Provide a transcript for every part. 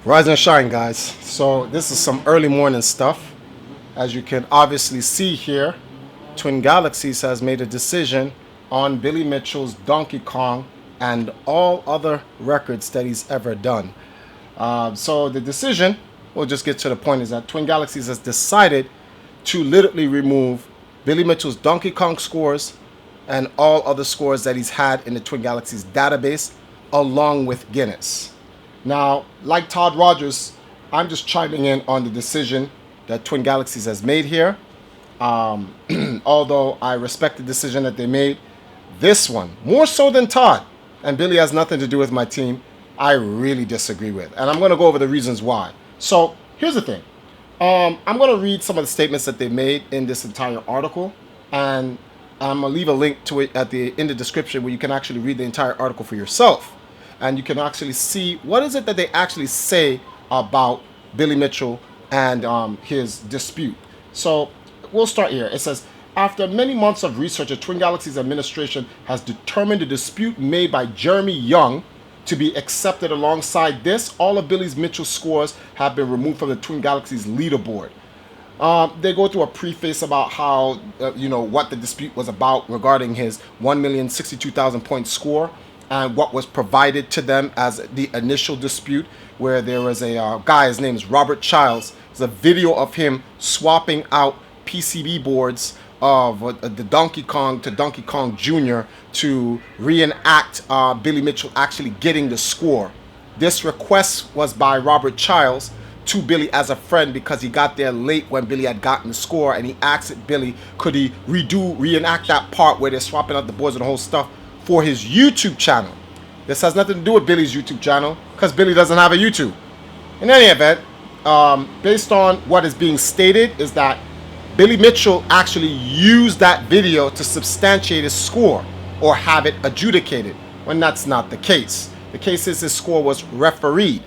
Rise and shine, guys. So this is some early morning stuff. As you can obviously see here, Twin Galaxies has made a decision on Billy Mitchell's Donkey Kong and all other records that he's ever done. So the decision, we'll just get to the point, is that Twin Galaxies has decided to literally remove Billy Mitchell's Donkey Kong scores and all other scores that he's had in the Twin Galaxies database, along with Guinness. Now, like Todd Rogers, I'm just chiming in on the decision that Twin Galaxies has made here. Although I respect the decision that they made, this one, more so than Todd, and Billy has nothing to do with my team, I really disagree with. And I'm going to go over the reasons why. So, here's the thing. I'm going to read some of the statements that they made in this entire article, and I'm going to leave a link to it in the description where you can actually read the entire article for yourself. And you can actually see what is it that they actually say about Billy Mitchell and his dispute. So we'll start here. It says, after many months of research, the Twin Galaxies administration has determined the dispute made by Jeremy Young to be accepted. Alongside this, all of Billy Mitchell's scores have been removed from the Twin Galaxies leaderboard. They go through a preface about how, what the dispute was about regarding his 1,062,000 point score and what was provided to them as the initial dispute, where there was a guy, his name is Robert Childs. There's a video of him swapping out PCB boards of the Donkey Kong to Donkey Kong Jr. to reenact Billy Mitchell actually getting the score. This request was by Robert Childs to Billy as a friend because he got there late when Billy had gotten the score, and he asked Billy, could he reenact that part where they're swapping out the boards and the whole stuff for his YouTube channel. This has nothing to do with Billy's YouTube channel because Billy doesn't have a YouTube. In any event, based on what is being stated is that Billy Mitchell actually used that video to substantiate his score or have it adjudicated, when that's not the case. The case is his score was refereed.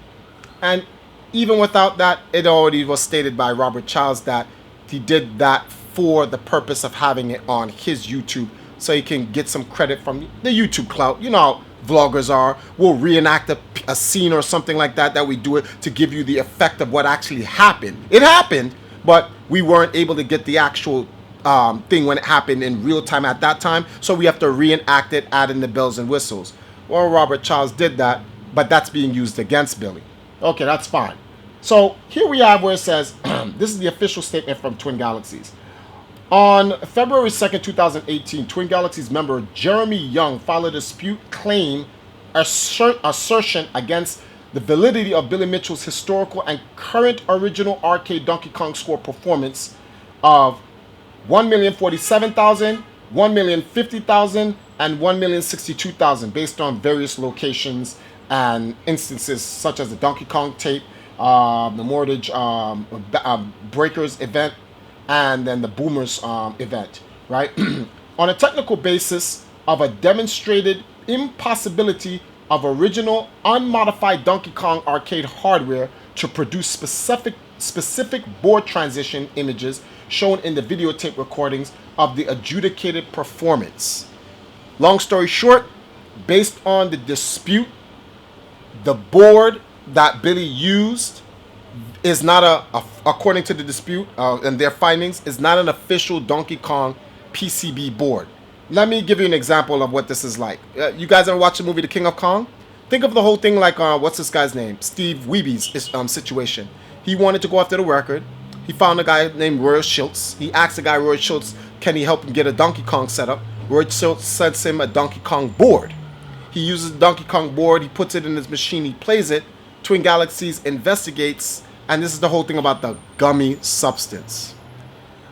And even without that, it already was stated by Robert Childs that he did that for the purpose of having it on his YouTube so he can get some credit from the YouTube clout. You know how vloggers are. We'll reenact a scene or something like that we do it to give you the effect of what actually happened. It happened, but we weren't able to get the actual thing when it happened in real time at that time, so we have to reenact it, add in the bells and whistles. Well, Robert Childs did that, but that's being used against Billy. Okay, that's fine. So here we have where it says, this is the official statement from Twin Galaxies. On February 2nd, 2018, Twin Galaxies member Jeremy Young filed a dispute claim assertion against the validity of Billy Mitchell's historical and current original arcade Donkey Kong score performance of 1,047,000, 1,050,000, and 1,062,000 based on various locations and instances such as the Donkey Kong tape, the Mortgage Breakers event, and then the Boomers event, right? On a technical basis of a demonstrated impossibility of original unmodified Donkey Kong arcade hardware to produce specific board transition images shown in the videotape recordings of the adjudicated performance. Long story short, based on the dispute, the board that Billy used is not according to the dispute and their findings, is not an official Donkey Kong PCB board. Let me give you an example of what this is like. You guys ever watch the movie The King of Kong? Think of the whole thing like, what's this guy's name? Steve Weeby's situation. He wanted to go after the record. He found a guy named Roy Schultz. He asked the guy, Roy Schultz, can he help him get a Donkey Kong set up? Roy Schultz sends him a Donkey Kong board. He uses the Donkey Kong board, he puts it in his machine, he plays it. Twin Galaxies investigates, and this is the whole thing about the gummy substance.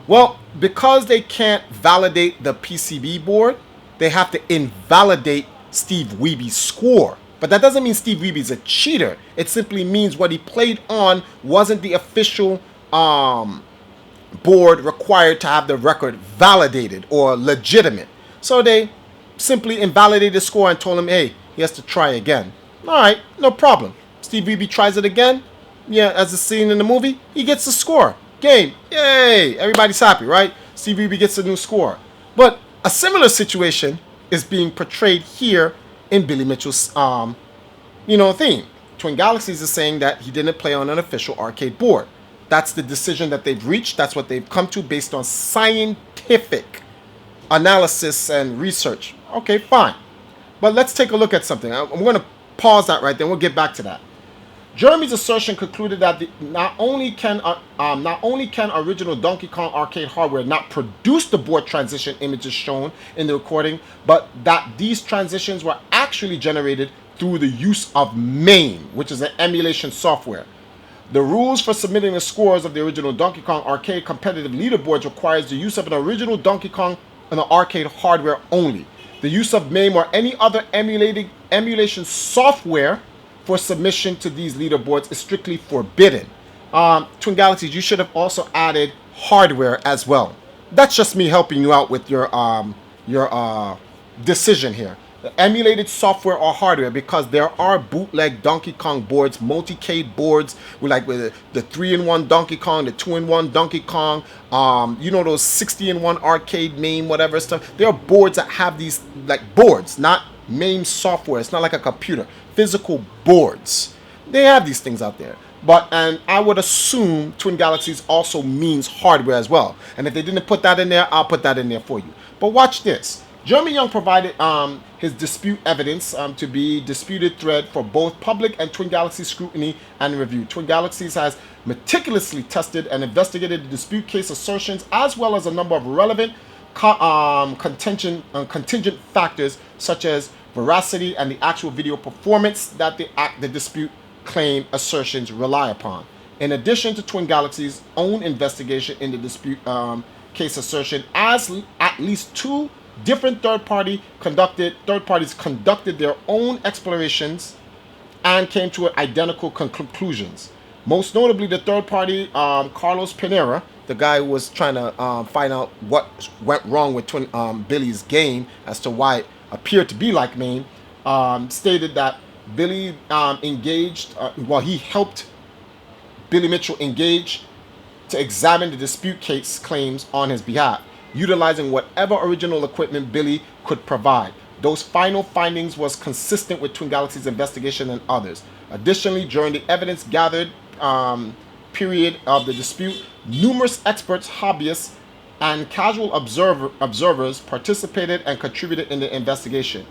Well, because they can't validate the PCB board, they have to invalidate Steve Weeby's score. But that doesn't mean Steve Weeby's a cheater. It simply means what he played on wasn't the official board required to have the record validated or legitimate. So they simply invalidated the score and told him, hey, he has to try again. All right, no problem. Steve Weeby tries it again. Yeah, as the scene in the movie, he gets the score. Game. Yay. Everybody's happy, right? Steve Weeby gets a new score. But a similar situation is being portrayed here in Billy Mitchell's, theme. Twin Galaxies is saying that he didn't play on an official arcade board. That's the decision that they've reached. That's what they've come to based on scientific analysis and research. Okay, fine. But let's take a look at something. I'm going to pause that right there. We'll get back to that. Jeremy's assertion concluded that not only can original Donkey Kong arcade hardware not produce the board transition images shown in the recording, but that these transitions were actually generated through the use of MAME, which is an emulation software. The rules for submitting the scores of the original Donkey Kong arcade competitive leaderboards requires the use of an original Donkey Kong on the arcade hardware only. The use of MAME or any other emulation software for submission to these leaderboards is strictly forbidden. Twin Galaxies, you should have also added hardware as well. That's just me helping you out with your decision here. The emulated software or hardware, because there are bootleg Donkey Kong boards, multi-cade boards with the 3-in-1 Donkey Kong, the 2-in-1 Donkey Kong, those 60-in-1 arcade MAME, whatever stuff. There are boards that have these boards, not MAME software. It's not like a computer. Physical boards. They have these things out there. And I would assume Twin Galaxies also means hardware as well. And if they didn't put that in there, I'll put that in there for you. But watch this. Jeremy Young provided his dispute evidence to be disputed thread for both public and Twin Galaxies scrutiny and review. Twin Galaxies has meticulously tested and investigated the dispute case assertions as well as a number of relevant contingent factors such as veracity and the actual video performance that the dispute claim assertions rely upon. In addition to Twin Galaxies' own investigation in the dispute case assertion, as at least two different third parties conducted their own explorations and came to identical conclusions. Most notably, the third party, Carlos Pinera, the guy who was trying to find out what went wrong with Billy's game as to why it appeared to be like MAME, stated that Billy he helped Billy Mitchell engage to examine the dispute case claims on his behalf, utilizing whatever original equipment Billy could provide. Those final findings was consistent with Twin Galaxies' investigation and others. Additionally, during the evidence gathered period of the dispute, numerous experts, hobbyists, and casual observers participated and contributed in the investigation.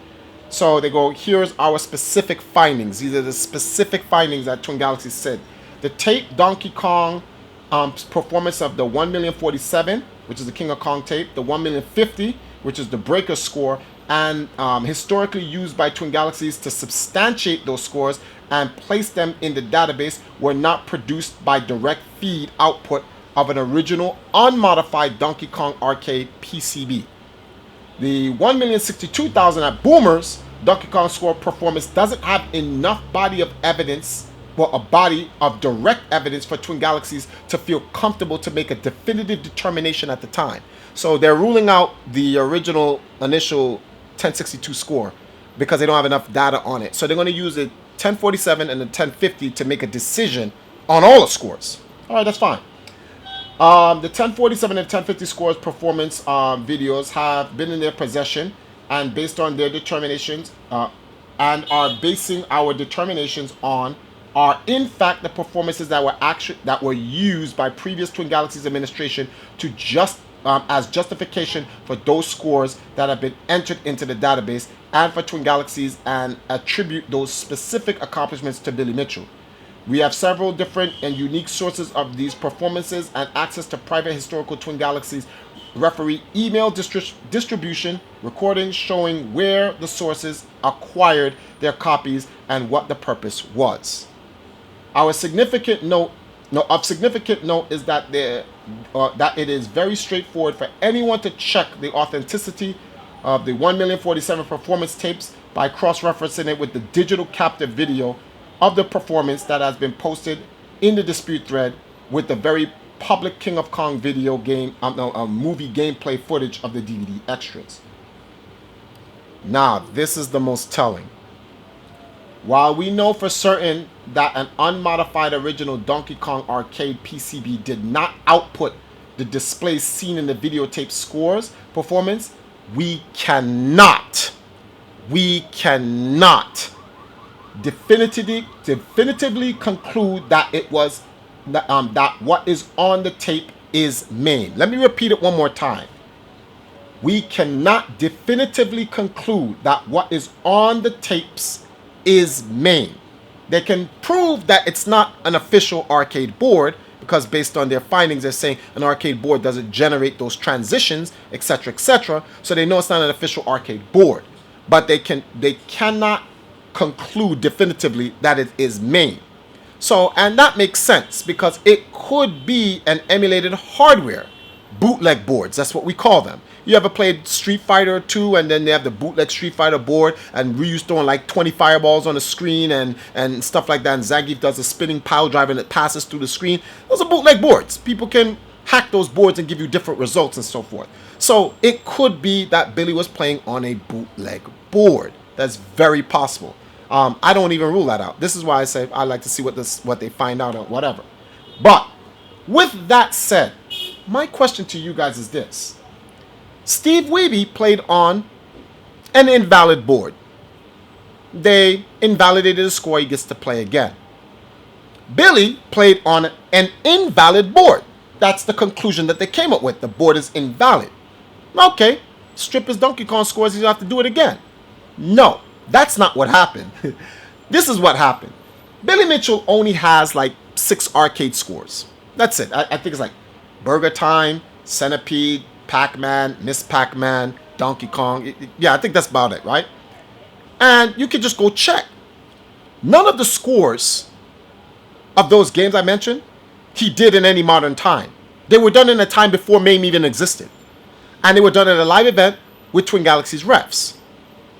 So they go, here's our specific findings. These are the specific findings that Twin Galaxies said. The tape Donkey Kong performance of the 1,000,047, which is the King of Kong tape, the 1,050,050, which is the breaker score, and historically used by Twin Galaxies to substantiate those scores and place them in the database, were not produced by direct feed output of an original unmodified Donkey Kong arcade PCB. The 1,062,000 at Boomer's Donkey Kong score performance doesn't have enough body of evidence, a body of direct evidence for Twin Galaxies to feel comfortable to make a definitive determination at the time. So they're ruling out the original initial 1062 score because they don't have enough data on it. So they're going to use the 1047 and the 1050 to make a decision on all the scores. All right, that's fine. The 1047 and 1050 scores performance videos have been in their possession, and based on their determinations, and are basing our determinations on, are in fact the performances that were used by previous Twin Galaxies administration to as justification for those scores that have been entered into the database, and for Twin Galaxies, and attribute those specific accomplishments to Billy Mitchell. We have several different and unique sources of these performances and access to private historical Twin Galaxies referee email distribution recordings showing where the sources acquired their copies and what the purpose was. Our significant note is that that it is very straightforward for anyone to check the authenticity of the 1,047 performance tapes by cross-referencing it with the digital captive video of the performance that has been posted in the dispute thread with the very public King of Kong video game, movie gameplay footage of the DVD extras. Now, this is the most telling. While we know for certain that an unmodified original Donkey Kong arcade PCB did not output the displays seen in the videotape scores performance, we cannot definitively conclude that it was that what is on the tape is main. Let me repeat it one more time. We cannot definitively conclude that what is on the tapes is main. They can prove that it's not an official arcade board because based on their findings, they're saying an arcade board doesn't generate those transitions, etc., etc. So they know it's not an official arcade board, but they cannot conclude definitively that it is main. So, and that makes sense because it could be an emulated hardware bootleg boards. That's what we call them. You ever played Street Fighter 2 and then they have the bootleg Street Fighter board and Ryu's throwing like 20 fireballs on the screen and stuff like that, and Zangief does a spinning pile drive and it passes through the screen? Those are bootleg boards. People can hack those boards and give you different results and so forth. So it could be that Billy was playing on a bootleg board. That's very possible. I don't even rule that out. This is why I say I like to see what they find out or whatever. But with that said, my question to you guys is this. Steve Wiebe played on an invalid board. They invalidated the score. He gets to play again. Billy played on an invalid board. That's the conclusion that they came up with. The board is invalid. Okay, strip his Donkey Kong scores. He'll have to do it again. No, that's not what happened. This is what happened. Billy Mitchell only has like 6 arcade scores. That's it. I think it's like Burger Time, Centipede, Pac-Man, Miss Pac-Man, Donkey Kong. Yeah, I think that's about it, right? And you can just go check. None of the scores of those games I mentioned, he did in any modern time. They were done in a time before MAME even existed. And they were done at a live event with Twin Galaxies refs.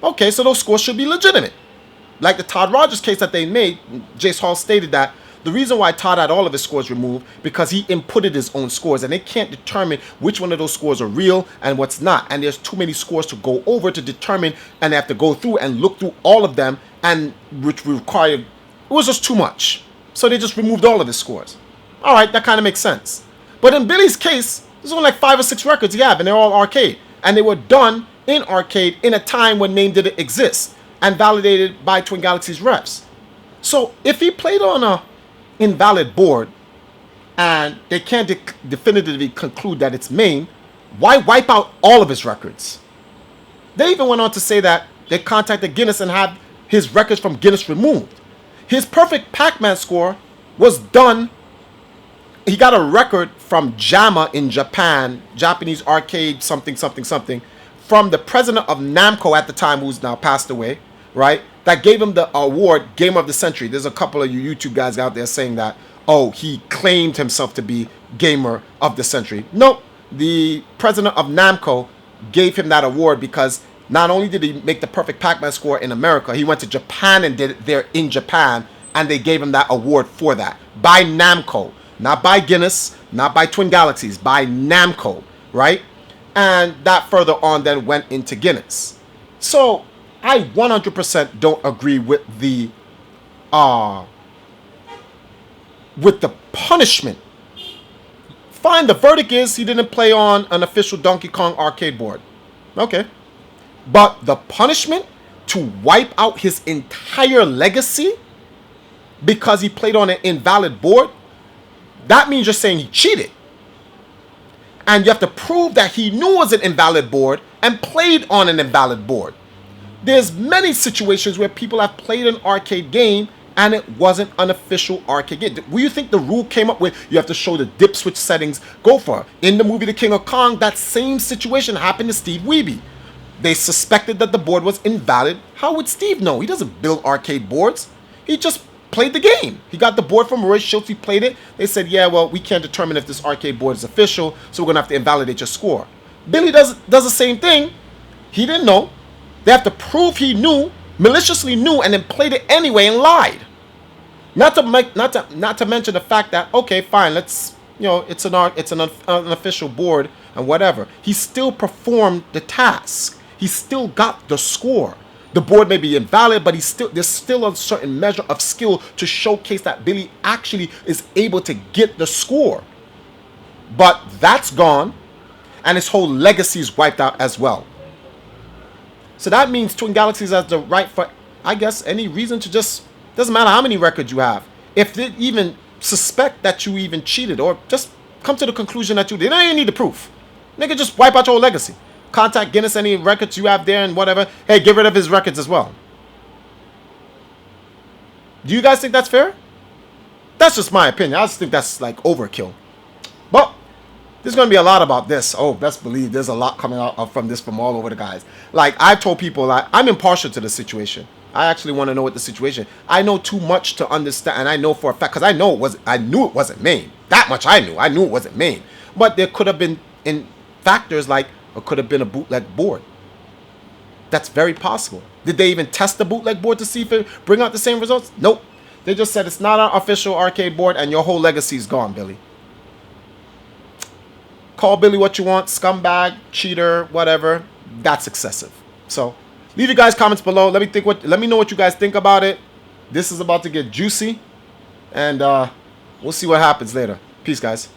Okay, so those scores should be legitimate. Like the Todd Rogers case that they made, Jace Hall stated that the reason why Todd had all of his scores removed because he inputted his own scores and they can't determine which one of those scores are real and what's not. And there's too many scores to go over to determine, and they have to go through and look through all of them, and which required, it was just too much. So they just removed all of his scores. All right, that kind of makes sense. But in Billy's case, there's only like 5 or 6 records he have, and they're all arcade. And they were done in arcade in a time when MAME didn't exist and validated by Twin Galaxies refs. So if he played on a invalid board and they can't definitively conclude that it's MAME, why wipe out all of his records? They even went on to say that they contacted Guinness and had his records from Guinness removed. His perfect Pac-Man score was done. He got a record from JAMA in Japan, Japanese arcade something, from the president of Namco at the time, who's now passed away, right? That gave him the award, Game of the Century. There's a couple of you YouTube guys out there saying that, oh, he claimed himself to be Gamer of the Century. Nope. The president of Namco gave him that award because not only did he make the perfect Pac-Man score in America, he went to Japan and did it there in Japan, and they gave him that award for that. By Namco. Not by Guinness, not by Twin Galaxies, by Namco, right? And that further on then went into Guinness. So I 100% don't agree with the punishment. Fine, the verdict is he didn't play on an official Donkey Kong arcade board. Okay. But the punishment to wipe out his entire legacy because he played on an invalid board, that means you're saying he cheated. And you have to prove that he knew it was an invalid board and played on an invalid board. There's many situations where people have played an arcade game and it wasn't an official arcade game. What do you think the rule came up with? You have to show the dip switch settings. Go for it. In the movie The King of Kong, that same situation happened to Steve Wiebe. They suspected that the board was invalid. How would Steve know? He doesn't build arcade boards. He just played the game. He got the board from Roy Schultz. He played it. They said, yeah, well, we can't determine if this arcade board is official, so we're going to have to invalidate your score. Billy does the same thing. He didn't know. They have to prove he knew, maliciously knew, and then played it anyway and lied. Not to mention the fact that, okay, fine, let's, it's an official board and whatever. He still performed the task. He still got the score. The board may be invalid, but there's still a certain measure of skill to showcase that Billy actually is able to get the score. But that's gone, and his whole legacy is wiped out as well. So that means Twin Galaxies has the right for, I guess, any reason to just Doesn't matter how many records you have. If they even suspect that you even cheated or just come to the conclusion that you did, they don't even need the proof. Nigga, just wipe out your whole legacy. Contact Guinness, any records you have there and whatever. Hey, get rid of his records as well. Do you guys think that's fair? That's just my opinion. I just think that's like overkill. But there's going to be a lot about this. Oh, best believe there's a lot coming out from this from all over the guys. Like, I've told people, like, I'm impartial to the situation. I actually want to know what the situation. I know too much to understand, and I know for a fact, because I knew it wasn't Maine. That much I knew. I knew it wasn't Maine. But there could have been in factors like it could have been a bootleg board. That's very possible. Did they even test the bootleg board to see if it bring out the same results? Nope. They just said it's not an official arcade board and your whole legacy's gone, Billy. Call Billy what you want, scumbag, cheater, whatever. That's excessive. So leave your guys' comments below. Let me know what you guys think about it. This is about to get juicy. And we'll see what happens later. Peace, guys.